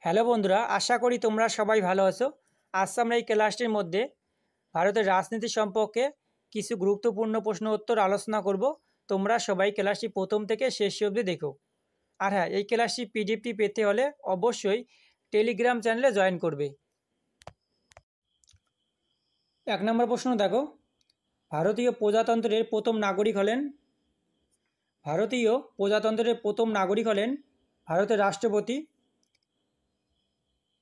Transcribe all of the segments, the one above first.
Hello বন্ধুরা, আশা করি তোমরা সবাই ভালো আছো। আজ আমরা এই ক্লাসটির মধ্যে ভারতের রাজনীতি সম্পর্কে কিছু গুরুত্বপূর্ণ প্রশ্ন উত্তর আলোচনা করব। তোমরা সবাই ক্লাসটি প্রথম থেকে শেষ অবধি দেখো। আর হ্যাঁ, এই ক্লাসটি পিডিএফটি পেতে হলে অবশ্যই টেলিগ্রাম চ্যানেলে জয়েন করবে। 1 নম্বর প্রশ্ন দেখো, ভারতীয় প্রজাতন্ত্রের প্রথম নাগরিক হলেন ভারতের রাষ্ট্রপতি।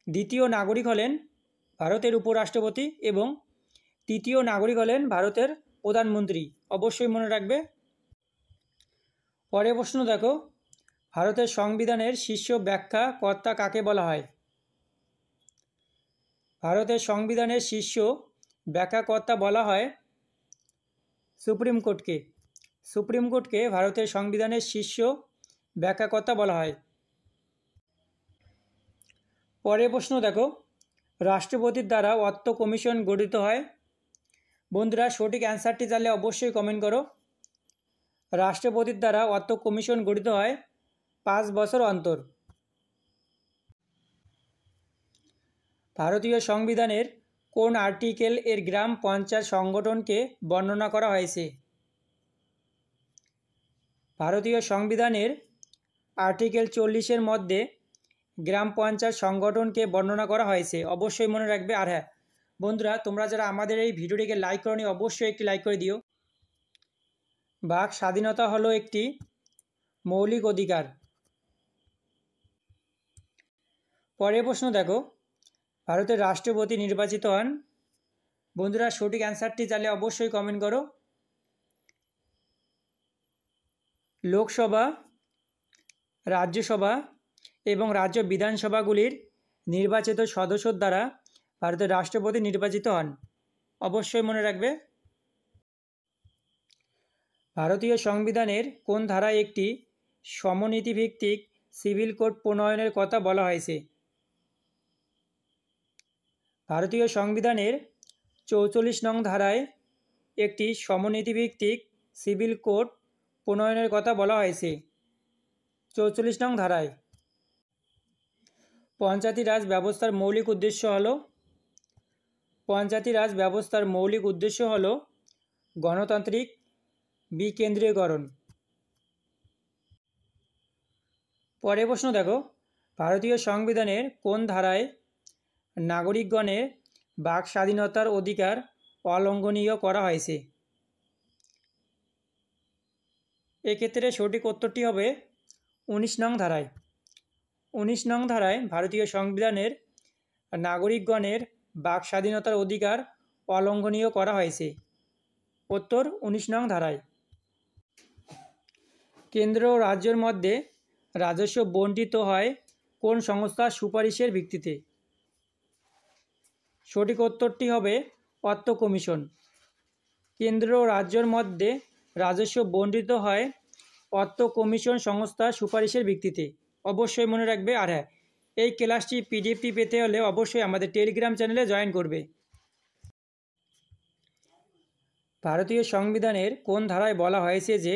দ্বিতীয় নাগরিক হলেন ভারতের উপরাষ্ট্রপতি এবং তৃতীয় নাগরিক হলেন ভারতের প্রধানমন্ত্রী। অবশ্যই মনে রাখবে। পরের প্রশ্ন দেখো, ভারতের সংবিধানের শীর্ষ ব্যাখ্যা কর্তা কাকে বলা হয়? ভারতের সংবিধানের শীর্ষ ব্যাখ্যাকর্তা বলা হয় সুপ্রিম কোর্টকে ভারতের সংবিধানের শীর্ষ ব্যাখ্যাকর্তা বলা হয়। পরের প্রশ্ন দেখো, রাষ্ট্রপতির দ্বারা অর্থ কমিশন গঠিত হয়। বন্ধুরা, সঠিক অ্যান্সারটি জানলে অবশ্যই কমেন্ট করো। রাষ্ট্রপতির দ্বারা অর্থ কমিশন গঠিত হয় 5 বছর অন্তর। ভারতীয় সংবিধানের কোন আর্টিকেল এর গ্রাম পঞ্চায়েত সংগঠনকে বর্ণনা করা হয়েছে? ভারতীয় সংবিধানের আর্টিকেল 40-এর মধ্যে গ্রাম পঞ্চায়েত সংগঠনকে বর্ণনা করা হয়েছে। অবশ্যই মনে রাখবে। আর হ্যাঁ বন্ধুরা, তোমরা যারা আমাদের এই ভিডিওটিকে লাইক করনি অবশ্যই একটি লাইক করে দিও। বাক স্বাধীনতা হলো একটি মৌলিক অধিকার। পরের প্রশ্ন দেখো, ভারতের রাষ্ট্রপতি নির্বাচিত হন। বন্ধুরা, সঠিক অ্যান্সারটি জানলে অবশ্যই কমেন্ট করো। লোকসভা, রাজ্যসভা এবং রাজ্য বিধানসভাগুলির নির্বাচিত সদস্যর দ্বারা ভারতের রাষ্ট্রপতি নির্বাচিত হন। অবশ্যই মনে রাখবে। ভারতীয় সংবিধানের কোন ধারায় একটি সমনীতিভিত্তিক সিভিল কোড প্রণয়নের কথা বলা হয়েছে? ভারতীয় সংবিধানের 44 নং ধারায় একটি সমনীতিভিত্তিক সিভিল কোড প্রণয়নের কথা বলা হয়েছে। 44 নং ধারায়। পঞ্চায়েতি রাজ ব্যবস্থার মৌলিক উদ্দেশ্য হল গণতান্ত্রিক বিকেন্দ্রীকরণ। পরের প্রশ্ন দেখো, ভারতীয় সংবিধানের কোন ধারায় নাগরিকগণের বাক স্বাধীনতার অধিকার অলঙ্ঘনীয় করা হয়েছে? এক্ষেত্রে সঠিক উত্তরটি হবে 19 নং ধারায়। 19 নং ধারায় ভারতীয় সংবিধানের নাগরিকগণের বাক স্বাধীনতার অধিকার অলঙ্ঘনীয় করা হয়েছে। উত্তর 19 নং ধারায়। কেন্দ্র ও রাজ্যের মধ্যে রাজস্ব বণ্টিত হয় কোন সংস্থার সুপারিশের ভিত্তিতে? সঠিক উত্তরটি হবে অর্থ কমিশন। কেন্দ্র ও রাজ্যের মধ্যে রাজস্ব বণ্টিত হয় অর্থ কমিশন সংস্থার সুপারিশের ভিত্তিতে। অবশ্যই মনে রাখবে। আর হ্যাঁ, এই ক্লাসটি পিডিএফটি পেতে হলে অবশ্যই আমাদের টেলিগ্রাম চ্যানেলে জয়েন করবে। ভারতীয় সংবিধানের কোন ধারায় বলা হয়েছে যে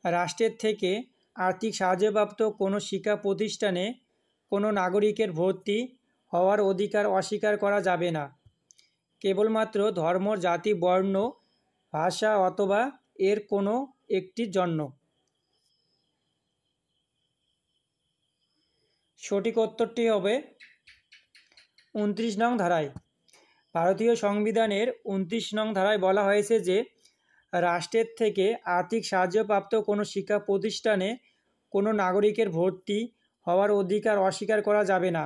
রাষ্ট্রের থেকে আর্থিক সাহায্যপ্রাপ্ত কোনো শিক্ষা প্রতিষ্ঠানে কোনো নাগরিকের ভর্তি হওয়ার অধিকার অস্বীকার করা যাবে না, কেবলমাত্র ধর্ম, জাতি, বর্ণ, ভাষা অথবা এর কোনো একটির জন্য? সঠিক উত্তরটি হবে 29 নং ধারায়। ভারতীয় সংবিধানের 29 নং ধারায় বলা হয়েছে যে রাষ্ট্রের থেকে আর্থিক সাহায্যপ্রাপ্ত কোনো শিক্ষা প্রতিষ্ঠানে কোনো নাগরিকের ভর্তি হওয়ার অধিকার অস্বীকার করা যাবে না,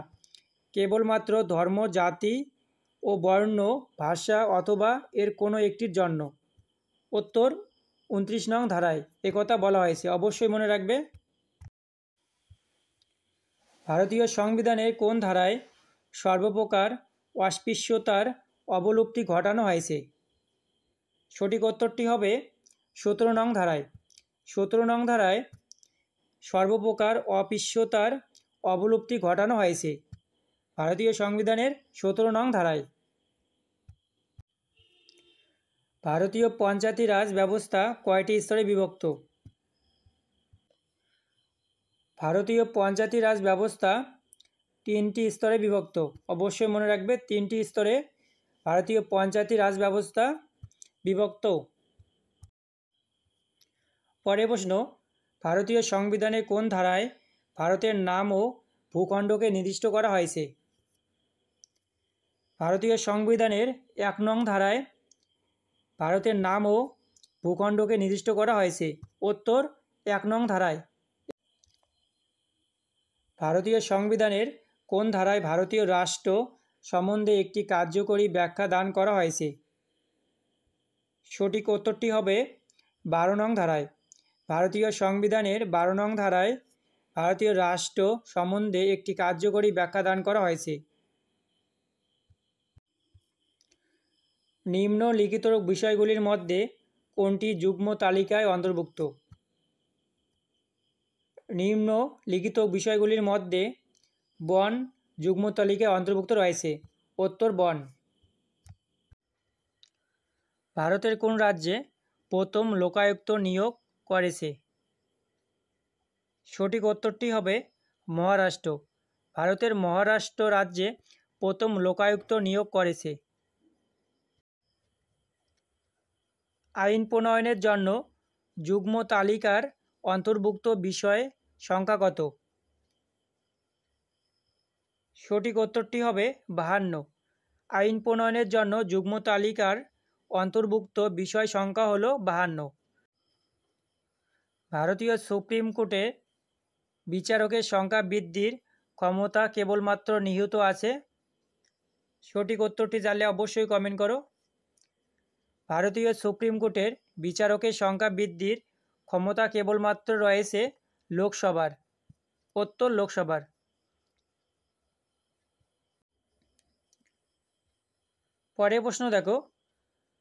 কেবলমাত্র ধর্ম, জাতি ও বর্ণ, ভাষা অথবা এর কোনো একটির জন্য। উত্তর 29 নং ধারায় একথা বলা হয়েছে। অবশ্যই মনে রাখবে। ভারতীয় সংবিধানের কোন ধারায় সর্বপ্রকার অস্পৃশ্যতার অবলুপ্তি ঘটানো হয়েছে? সঠিক উত্তরটি হবে 17 নং ধারায়। 17 নং ধারায় সর্বপ্রকার অস্পৃশ্যতার অবলুপ্তি ঘটানো হয়েছে ভারতীয় সংবিধানের 17 নং ধারায়। ভারতীয় পঞ্চায়েতি রাজ ব্যবস্থা কয়টি স্তরে বিভক্ত? ভারতীয় পঞ্চায়েতি রাজ ব্যবস্থা তিনটি স্তরে বিভক্ত। অবশ্যই মনে রাখবে 3টি স্তরে ভারতীয় পঞ্চায়েতি রাজ ব্যবস্থা বিভক্ত। পরের প্রশ্ন, ভারতীয় সংবিধানে কোন ধারায় ভারতের নাম ও ভূখণ্ডকে নির্দিষ্ট করা হয়েছে? ভারতীয় সংবিধানের 1 নং ধারায় ভারতের নাম ও ভূখণ্ডকে নির্দিষ্ট করা হয়েছে। উত্তর 1 নং ধারায়। ভারতীয় সংবিধানের কোন ধারায় ভারতীয় রাষ্ট্র সম্বন্ধে একটি কার্যকরী ব্যাখ্যা দান করা হয়েছে? সঠিক উত্তরটি হবে 12 নং ধারায়। ভারতীয় সংবিধানের 12 নং ধারায় ভারতীয় রাষ্ট্র সম্বন্ধে একটি কার্যকরী ব্যাখ্যা দান করা হয়েছে। নিম্নলিখিত বিষয়গুলির মধ্যে কোনটি যুগ্ম তালিকায় অন্তর্ভুক্ত? নিম্নলিখিত বিষয়গুলির মধ্যে বন যুগ্ম তালিকায় অন্তর্ভুক্ত রয়েছে। উত্তর বন। ভারতের কোন রাজ্যে প্রথম লোকায়ুক্ত নিয়োগ করেছে? সঠিক উত্তরটি হবে মহারাষ্ট্র। ভারতের মহারাষ্ট্র রাজ্যে প্রথম লোকায়ুক্ত নিয়োগ করেছে। আইন প্রণয়নের জন্য যুগ্ম তালিকার অন্তর্ভুক্ত বিষয় সংখ্যা কত? সঠিক উত্তরটি হবে 52। আইন প্রণয়নের জন্য যুগ্ম তালিকার অন্তর্ভুক্ত বিষয় সংখ্যা হল 52। ভারতীয় সুপ্রিম কোর্টে বিচারকের সংখ্যা বৃদ্ধির ক্ষমতা কেবলমাত্র নিহিত আছে। সঠিক উত্তরটি জানলে অবশ্যই কমেন্ট করো। ভারতীয় সুপ্রিম কোর্টের বিচারকের সংখ্যা বৃদ্ধির ক্ষমতা কেবলমাত্র রয়েছে লোকসভার। উত্তর লোকসভার। পরের প্রশ্ন দেখো,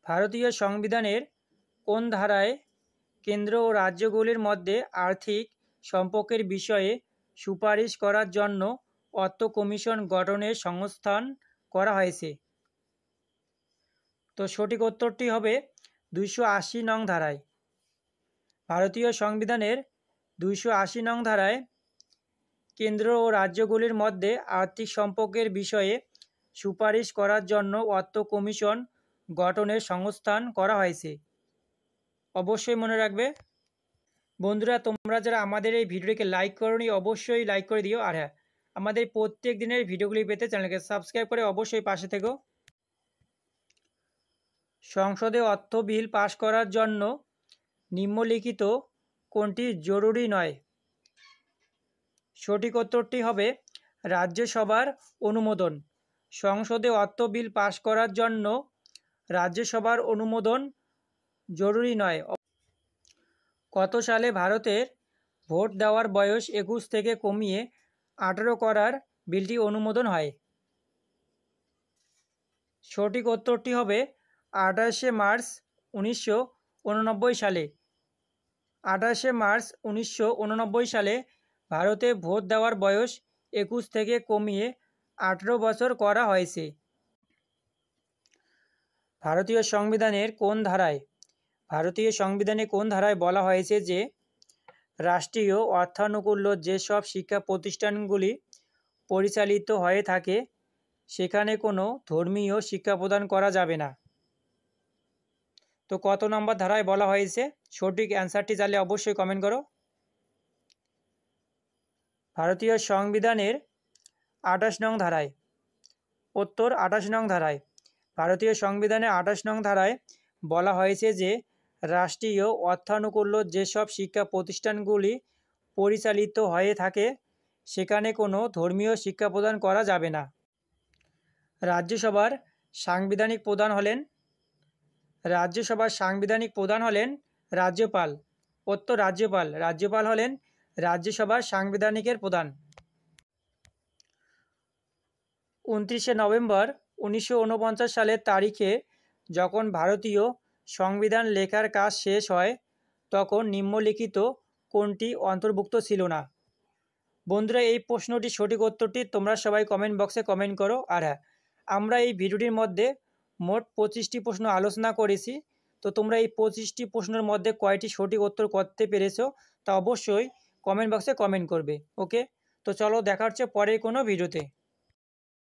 ভারতীয় সংবিধানের কোন ধারায় কেন্দ্র ও রাজ্যগুলির মধ্যে আর্থিক সম্পর্কের বিষয়ে সুপারিশ করার জন্য অর্থ কমিশন গঠনের সংস্থান করা হয়েছে? তো সঠিক উত্তরটি হবে 280 নং ধারায়। ভারতীয় সংবিধানের 280 নং ধারায় কেন্দ্র ও রাজ্যগুলির মধ্যে আর্থিক সম্পর্কের বিষয়ে সুপারিশ করার জন্য অর্থ কমিশন গঠনের সংস্থান করা হয়েছে। অবশ্যই মনে রাখবে। বন্ধুরা, তোমরা যারা আমাদের এই ভিডিওটিকে লাইক করোনি অবশ্যই লাইক করে দিও। আর হ্যাঁ, আমাদের প্রত্যেক দিনের ভিডিওগুলি পেতে চ্যানেলকে সাবস্ক্রাইব করে অবশ্যই পাশে থেকো। সংসদে অর্থ বিল পাশ করার জন্য নিম্নলিখিত কোনটি জরুরি নয়? সঠিক উত্তরটি হবে রাজ্যসভার অনুমোদন। সংসদে অর্থ বিল পাশ করার জন্য রাজ্যসভার অনুমোদন জরুরি নয়। কত সালে ভারতের ভোট দেওয়ার বয়স 21 থেকে কমিয়ে 18 করার বিলটি অনুমোদন হয়? সঠিক উত্তরটি হবে 28শে মার্চ 1989 সালে। 28শে মার্চ 1989 সালে ভারতে ভোট দেওয়ার বয়স 21 থেকে কমিয়ে 18 বছর করা হয়েছে। ভারতীয় সংবিধানের কোন ধারায় বলা হয়েছে যে রাষ্ট্রীয় অর্থানুকূল্য যেসব শিক্ষা প্রতিষ্ঠানগুলি পরিচালিত হয়ে থাকে সেখানে কোনো ধর্মীয় শিক্ষা প্রদান করা যাবে না? তো কত নম্বর ধারায় বলা হয়েছে? সঠিক অ্যান্সারটি জানলে অবশ্যই কমেন্ট করো। ভারতীয় সংবিধানের 28 নং ধারায়। উত্তর 28 নং ধারায়। ভারতীয় সংবিধানের 28 নং ধারায় বলা হয়েছে যে রাষ্ট্রীয় অর্থানুকূল্য যেসব শিক্ষা প্রতিষ্ঠানগুলি পরিচালিত হয়ে থাকে সেখানে কোনো ধর্মীয় শিক্ষা প্রদান করা যাবে না। রাজ্যসভার সাংবিধানিক প্রধান হলেন রাজ্যপাল। উত্তর রাজ্যপাল। রাজ্যপাল হলেন রাজ্যসভার সাংবিধানিকের প্রধান। 29শে নভেম্বর 1949 সালের তারিখে যখন ভারতীয় সংবিধান লেখার কাজ শেষ হয় তখন নিম্নলিখিত কোনটি অন্তর্ভুক্ত ছিল না? বন্ধুরা, এই প্রশ্নটির সঠিক উত্তরটি তোমরা সবাই কমেন্ট বক্সে কমেন্ট করো। আর হ্যাঁ, আমরা এই ভিডিওটির মধ্যে মোট 25টি প্রশ্ন আলোচনা করেছি। তো তোমরা এই 25টি প্রশ্নের মধ্যে কয়টি সঠিক উত্তর করতে পেরেছো তা অবশ্যই কমেন্ট বক্সে কমেন্ট করবে। ওকে, তো চলো দেখা হচ্ছে পরের কোনো ভিডিওতে।